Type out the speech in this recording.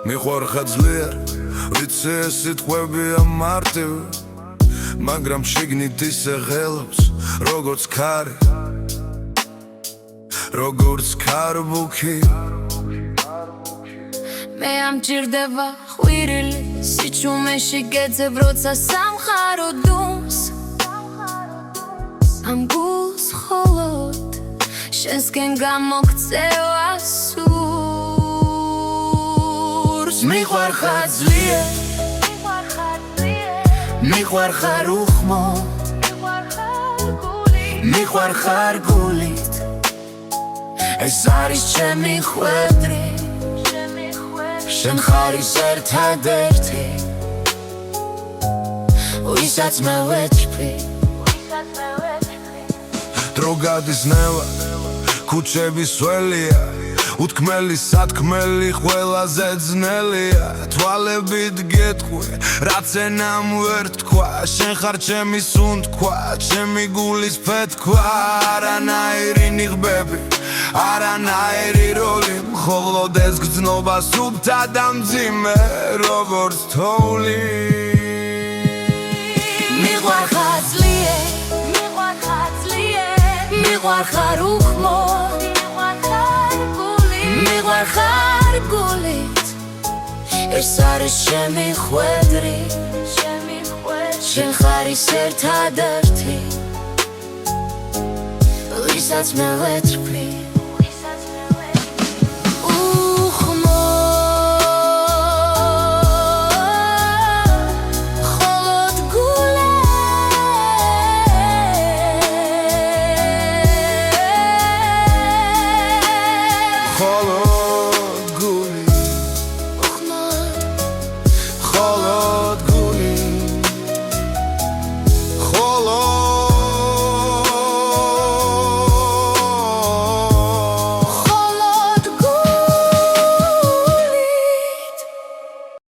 მიყვარხა ძლიერ ვიცი ეს სიტყვებია მარტივი მაგრამ შიგნით ისე ღელობს როგორც ქარი როგორც ქარბუქი მე ამჭირდება ხვირილი სიჩუმეში გეძებ როცა სამხარო დუმს ამ გულს ხოლოდ შენსკენ გამოგწევა სურს მიყვარხარ ძლიერ მიყვარხარ უხმოდ მიყვარხარ გულით ეს არის ჩემი ხვედრი შენ ხარ ის ერთადერთი ვისაც მე ვეჭვი დრო გადის ნელა ქუჩების სველია უთქმელი სათქმელი ყველაზე ძნელია თვალებით გეტყვი რაც ენამ ვერ თქვა შენ ხარ ჩემი სუნთქვა ჩემი გულის ფეთქვა არანაირი ნიღბები არანაირი როლი მხოლოდ ეს გრძნობა სუფთა და მძიმე როგორც თოვლი მიყვარხარ ძლიერ მიყვარხარ უხმოდ მიყვარხარ გულით ეს არის ჩემი ხვედრი შენ ხარ ის ერთადერთი ვისაც მე ვეჭვი